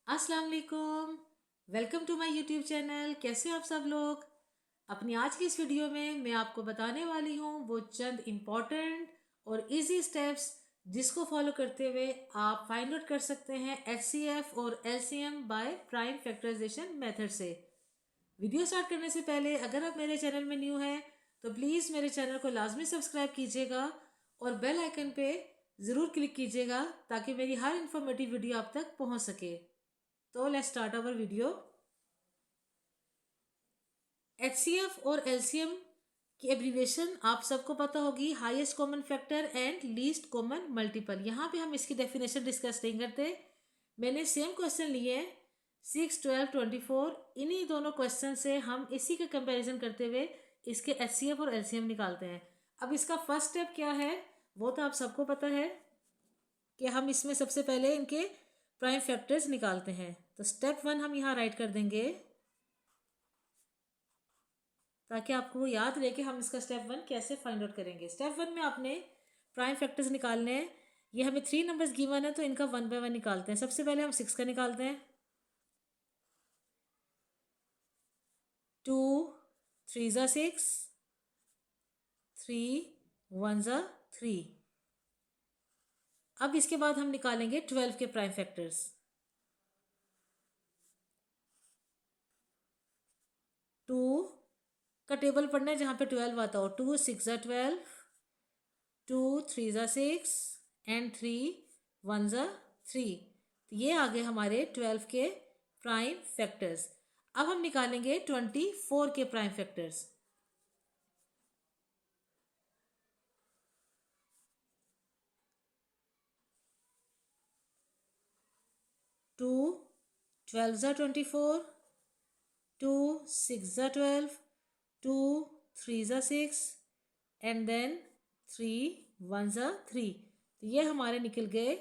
अस्सलाम वालेकुम। Welcome to my YouTube channel. कैसे हो आप सब लोग। अपनी आज की इस वीडियो में मैं आपको बताने वाली हूँ वो चंद इम्पॉर्टेंट और इजी स्टेप्स जिसको फॉलो करते हुए आप फाइंड आउट कर सकते हैं एचसीएफ और LCM by prime factorization method से। वीडियो स्टार्ट करने से पहले अगर आप मेरे चैनल में न्यू हैं तो प्लीज़ मेरे चैनल को लाजमी सब्सक्राइब कीजिएगा और बेल आइकन पे ज़रूर क्लिक कीजिएगा ताकि मेरी हर इन्फॉर्मेटिव वीडियो आप तक पहुँच सके। तो let's start our video. HCF और एलसीएम की एब्रीविएशन आप सबको पता होगी, highest common factor and least common multiple. यहाँ पे हम इसकी डेफिनेशन डिस्कस नहीं करते। मैंने सेम क्वेश्चन लिए हैं 6, 12, 24। इन्हीं दोनों क्वेश्चन से हम इसी का कंपैरिजन करते हुए इसके एचसीएफ और एलसीएम निकालते हैं। अब इसका फर्स्ट स्टेप क्या है वो तो आप सबको पता है कि हम इसमें सबसे पहले इनके प्राइम फैक्टर्स निकालते हैं। तो स्टेप 1 हम यहाँ राइट कर देंगे ताकि आपको वो याद रहे कि हम इसका स्टेप 1 कैसे फाइंड आउट करेंगे। स्टेप 1 में आपने प्राइम फैक्टर्स निकालने हैं। ये हमें 3 नंबर्स गिवन है तो इनका 1 बाय 1 निकालते हैं। सबसे पहले हम 6 का निकालते हैं। 2 3 ज़ा 6, 3 1 ज़ा 3। अब इसके बाद हम निकालेंगे 12 के प्राइम फैक्टर्स। 2 का टेबल पढ़ना है जहाँ पे 12 आता हो। 2 6 ज़ा 12, 2 3 ज़ा 6 एंड 3 1 ज़ा 3। तो ये आ गए हमारे 12 के प्राइम फैक्टर्स। अब हम निकालेंगे 24 के प्राइम फैक्टर्स। 2 12 ज़ा 24, 2 6 ज़ा 12, 2 3 ज़ा 6 एंड देन 3 1 ज़ा 3। तो ये हमारे निकल गए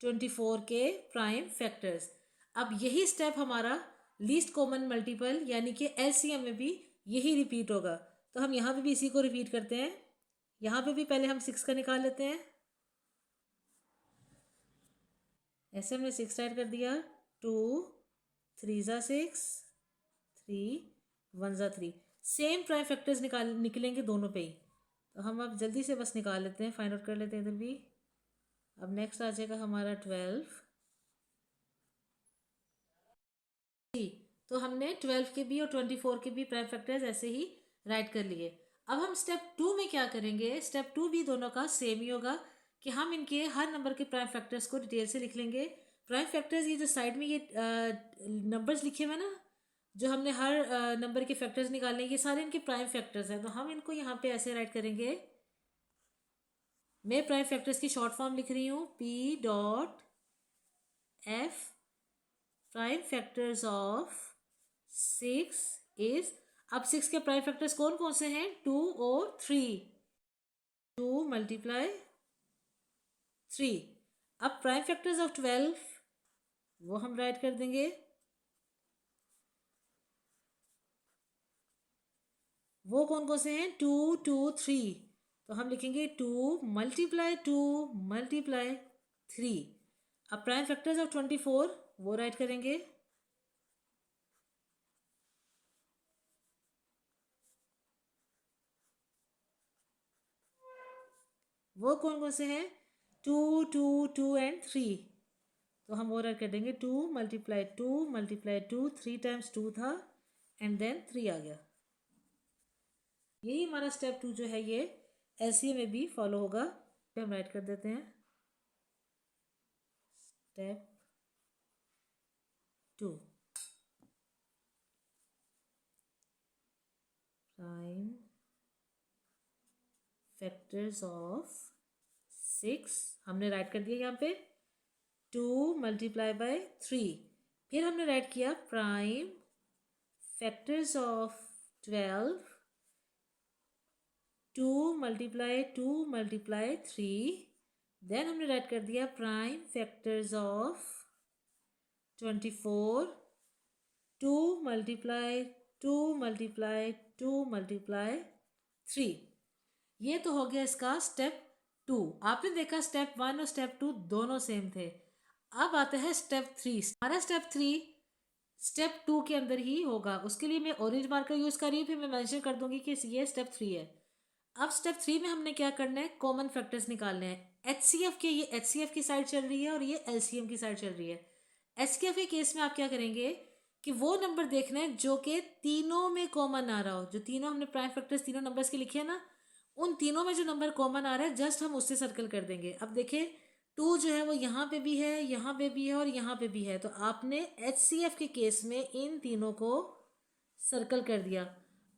24 के प्राइम फैक्टर्स। अब यही स्टेप हमारा लीस्ट कॉमन मल्टीपल यानी कि एलसीएम में भी यही रिपीट होगा। तो हम यहाँ पे भी इसी को रिपीट करते हैं। यहाँ पे भी पहले हम 6 का निकाल लेते हैं। ऐसे हमने 6 राइट कर दिया। 2 3 ज़ा 6, 3 1 ज़ा 3। सेम प्राइम फैक्टर्स निकलेंगे दोनों पे ही। तो हम अब जल्दी से बस निकाल लेते हैं, फाइंड आउट कर लेते हैं इधर भी। अब नेक्स्ट आ जाएगा हमारा 12। तो हमने 12 के भी और 24 के भी प्राइम फैक्टर्स ऐसे ही राइट कर लिए। अब हम स्टेप 2 में क्या करेंगे। स्टेप 2 भी दोनों का सेम ही होगा कि हम इनके हर नंबर के प्राइम फैक्टर्स को डिटेल से लिख लेंगे। प्राइम फैक्टर्स ये जो साइड में ये नंबर्स लिखे हुए ना, जो हमने हर नंबर के फैक्टर्स निकालने, ये सारे इनके प्राइम फैक्टर्स हैं। तो हम इनको यहाँ पे ऐसे राइट करेंगे। मैं प्राइम फैक्टर्स की शॉर्ट फॉर्म लिख रही हूँ, P dot F prime factors of 6 is. अब 6 के प्राइम फैक्टर्स कौन कौन से हैं, 2 और 3। 2 मल्टीप्लाई 3। अब प्राइम फैक्टर्स ऑफ 12 वो हम राइट कर देंगे। वो कौन कौन से हैं, 2 2 3। तो हम लिखेंगे 2 मल्टीप्लाई 2 मल्टीप्लाई 3। अब प्राइम फैक्टर्स ऑफ 24 वो राइट करेंगे। वो कौन कौन से हैं, 2 2 2 एंड 3। तो हम वो राइट कर देंगे। 2 मल्टीप्लाई 2 मल्टीप्लाई 2, 3 टाइम्स 2 था एंड देन 3 आ गया। यही हमारा स्टेप 2 जो है ये एलसीएम में भी फॉलो होगा। तो हम राइट कर देते हैं स्टेप 2 प्राइम फैक्टर्स ऑफ 6 हमने राइट कर दिया यहाँ पे 2 मल्टीप्लाई बाय 3। फिर हमने राइट किया prime factors of 12, 2 multiply 2 multiply 3। Then हमने राइट कर दिया prime factors of 24, 2 multiply 2 multiply 2 multiply 3। ये तो हो गया इसका स्टेप 2। आपने देखा स्टेप 1 और स्टेप 2 दोनों सेम थे। अब आता है स्टेप 3। हमारा स्टेप 3 स्टेप 2 के अंदर ही होगा। उसके लिए मैं ऑरेंज मार्कर यूज़ कर रही हूँ, फिर मैं मेंशन कर दूंगी कि ये स्टेप 3 है। अब स्टेप 3 में हमने क्या करना है, कॉमन फैक्टर्स निकालने हैं। एचसीएफ के, ये एचसीएफ की साइड चल रही है और ये एलसीएम की साइड चल रही है। एचसीएफ के केस में आप क्या करेंगे कि वो नंबर देखना है जो कि तीनों में कॉमन आ रहा हो। जो तीनों हमने प्राइम फैक्टर्स तीनों नंबर्स के लिखे हैं ना, उन तीनों में जो नंबर कॉमन आ रहा है जस्ट हम उससे सर्कल कर देंगे। अब देखिए 2 जो है वो यहाँ पे भी है, यहाँ पे भी है और यहाँ पे भी है, तो आपने एचसीएफ के केस में इन तीनों को सर्कल कर दिया।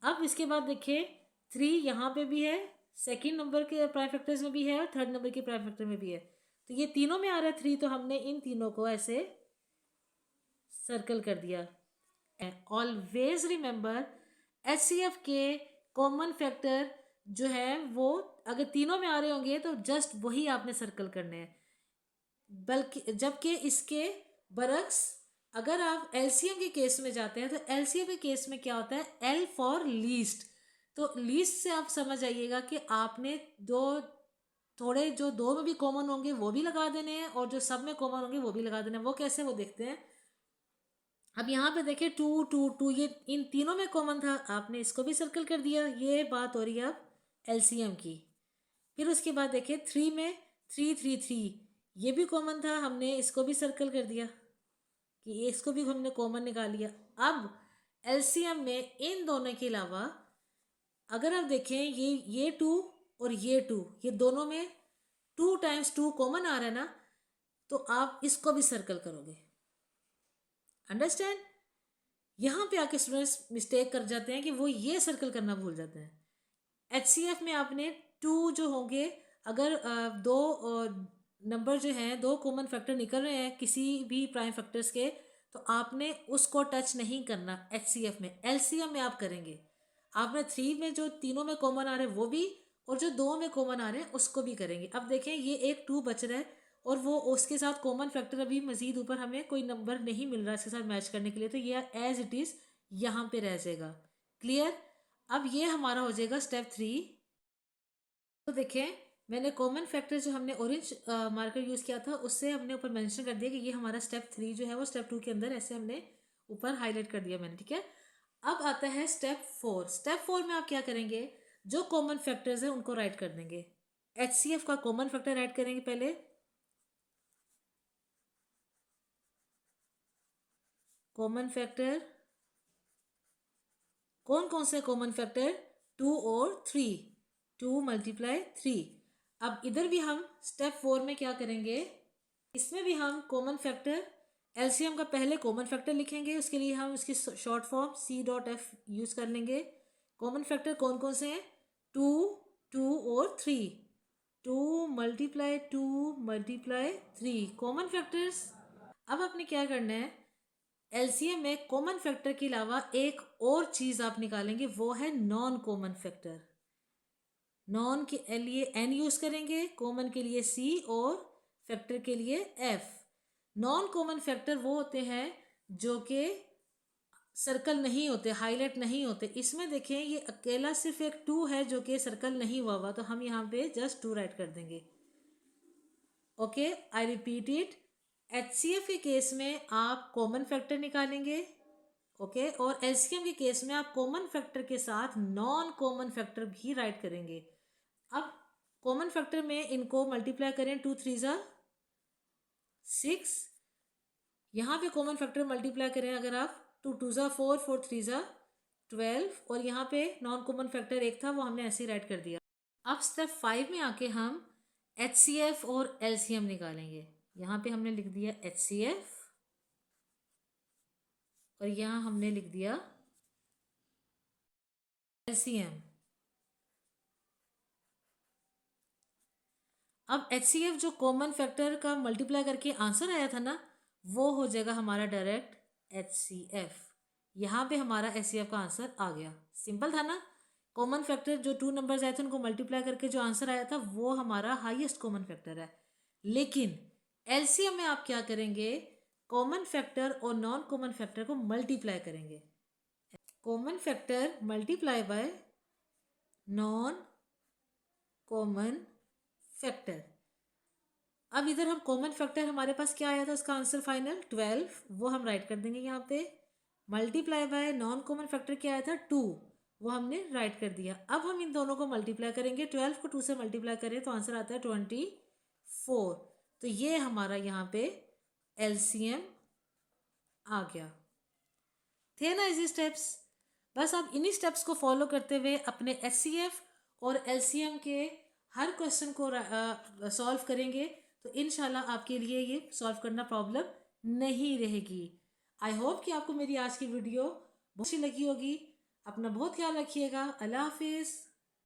अब इसके बाद देखिए 3 यहाँ पे भी है, सेकेंड नंबर के प्राइम फैक्टर्स में भी है और थर्ड नंबर के प्राइम फैक्टर में भी है, तो ये तीनों में आ रहा है 3, तो हमने इन तीनों को ऐसे सर्कल कर दिया। ऑलवेज रिमेंबर एचसीएफ के कॉमन फैक्टर जो है वो अगर तीनों में आ रहे होंगे तो जस्ट वही आपने सर्कल करने हैं, बल्कि जबकि इसके बरक्स अगर आप एलसीएम के केस में जाते हैं तो एलसीएम के केस में क्या होता है, एल फॉर लीस्ट। तो लीस्ट से आप समझ आइएगा कि आपने दो थोड़े जो दो में भी कॉमन होंगे वो भी लगा देने हैं और जो सब में कॉमन होंगे वो भी लगा देने हैं। वो कैसे, वो देखते हैं। अब यहाँ पे देखिए 2 2 2 ये इन तीनों में कॉमन था, आपने इसको भी सर्कल कर दिया। ये बात हो रही है अब एलसीएम की। फिर उसके बाद देखिए 3 में 3 3 3 ये भी कॉमन था, हमने इसको भी सर्कल कर दिया कि इसको भी हमने कॉमन निकाल लिया। अब एलसीएम में इन दोनों के अलावा अगर आप देखें ये 2 और ये 2, ये दोनों में 2 टाइम्स 2 कॉमन आ रहा है ना, तो आप इसको भी सर्कल करोगे। अंडरस्टैंड। यहाँ पे आके स्टूडेंट्स मिस्टेक कर जाते हैं कि वो ये सर्कल करना भूल जाते हैं। एचसीएफ में आपने 2 जो होंगे, अगर दो नंबर जो हैं, दो कॉमन फैक्टर निकल रहे हैं किसी भी प्राइम फैक्टर्स के, तो आपने उसको टच नहीं करना एचसीएफ में। एलसीएम में आप करेंगे, आपने 3 में जो तीनों में कॉमन आ रहे हैं वो भी, और जो 2 में कॉमन आ रहे हैं उसको भी करेंगे। अब देखें ये एक 2 बच रहा है और वो उसके साथ कॉमन फैक्टर अभी मजीद ऊपर हमें कोई नंबर नहीं मिल रहा इसके साथ मैच करने के लिए, तो ये एज इट इज़ यहाँ पे रह जाएगा। क्लियर। अब ये हमारा हो जाएगा स्टेप 3। तो देखें मैंने कॉमन फैक्टर जो हमने ऑरेंज मार्कर यूज़ किया था उससे हमने ऊपर मेंशन कर दिया कि ये हमारा स्टेप 3 जो है वो स्टेप 2 के अंदर ऐसे हमने ऊपर हाईलाइट कर दिया मैंने, ठीक है। अब आता है स्टेप 4। स्टेप 4 में आप क्या करेंगे, जो कॉमन फैक्टर्स हैं उनको राइट कर देंगे। एचसीएफ का कॉमन फैक्टर राइट करेंगे पहले। कॉमन फैक्टर कौन कौन से कॉमन फैक्टर, 2 और 3, 2 मल्टीप्लाई 3। अब इधर भी हम स्टेप 4 में क्या करेंगे, इसमें भी हम कॉमन फैक्टर एलसीएम का पहले कॉमन फैक्टर लिखेंगे, उसके लिए हम उसकी short form C dot F use कर लेंगे। कॉमन फैक्टर कौन कौन से हैं, 2 2 और 3, 2 मल्टीप्लाई 2 मल्टीप्लाई 3 कॉमन फैक्टर्स। अब आपने क्या करना है, एलसीएम में कॉमन फैक्टर के अलावा एक और चीज़ आप निकालेंगे, वो है नॉन कॉमन फैक्टर। नॉन के लिए एन यूज़ करेंगे, कॉमन के लिए सी और फैक्टर के लिए एफ। नॉन कॉमन फैक्टर वो होते हैं जो कि सर्कल नहीं होते, हाईलाइट नहीं होते। इसमें देखें ये अकेला सिर्फ एक 2 है जो कि सर्कल नहीं हुआ, तो हम यहाँ पे जस्ट 2 राइट कर देंगे। Okay, I repeat it. HCF के केस में आप कॉमन फैक्टर निकालेंगे, ओके, और एलसीएम के केस में आप कॉमन फैक्टर के साथ नॉन कॉमन फैक्टर भी राइट करेंगे। अब कॉमन फैक्टर में इनको मल्टीप्लाई करें, 2 3 ज़ा 6, यहाँ पे कॉमन फैक्टर मल्टीप्लाई करें अगर आप, 2 2 ज़ा 4, 4 3 ज़ा 12, और यहाँ पे नॉन कॉमन फैक्टर एक था वो हमने ऐसे ही राइट कर दिया। अब स्टेप 5 में आके हम एचसीएफ और एलसीएम निकालेंगे। यहाँ पे हमने लिख दिया एचसीएफ और यहाँ हमने लिख दिया एलसीएम। अब एचसीएफ जो कॉमन फैक्टर का मल्टीप्लाई करके आंसर आया था ना, वो हो जाएगा हमारा डायरेक्ट एचसीएफ। यहाँ पे हमारा एचसीएफ का आंसर आ गया। सिंपल था ना। कॉमन फैक्टर जो 2 नंबर्स आए थे उनको मल्टीप्लाई करके जो आंसर आया था वो हमारा हाईएस्ट कॉमन फैक्टर है। लेकिन एलसीएम में आप क्या करेंगे, कॉमन फैक्टर और नॉन कॉमन फैक्टर को मल्टीप्लाई करेंगे। Common factor multiply by non common factor. अब इधर हम कॉमन फैक्टर हमारे पास क्या आया था, उसका आंसर फाइनल 12, वो हम राइट कर देंगे यहाँ पे। Multiply by non common factor क्या आया था 2, वो हमने राइट कर दिया। अब हम इन दोनों को मल्टीप्लाई करेंगे, 12 को 2 से मल्टीप्लाई करें तो आंसर आता है 24। तो ये हमारा यहाँ पे एलसीएम आ गया। थे ना इजी स्टेप्स। बस आप इन्हीं स्टेप्स को फॉलो करते हुए अपने एचसीएफ और एलसीएम के हर क्वेश्चन को सॉल्व करेंगे तो इंशाल्लाह आपके लिए ये सॉल्व करना प्रॉब्लम नहीं रहेगी। आई होप कि आपको मेरी आज की वीडियो बहुत अच्छी लगी होगी। अपना बहुत ख्याल रखिएगा। अल्लाह हाफिज़।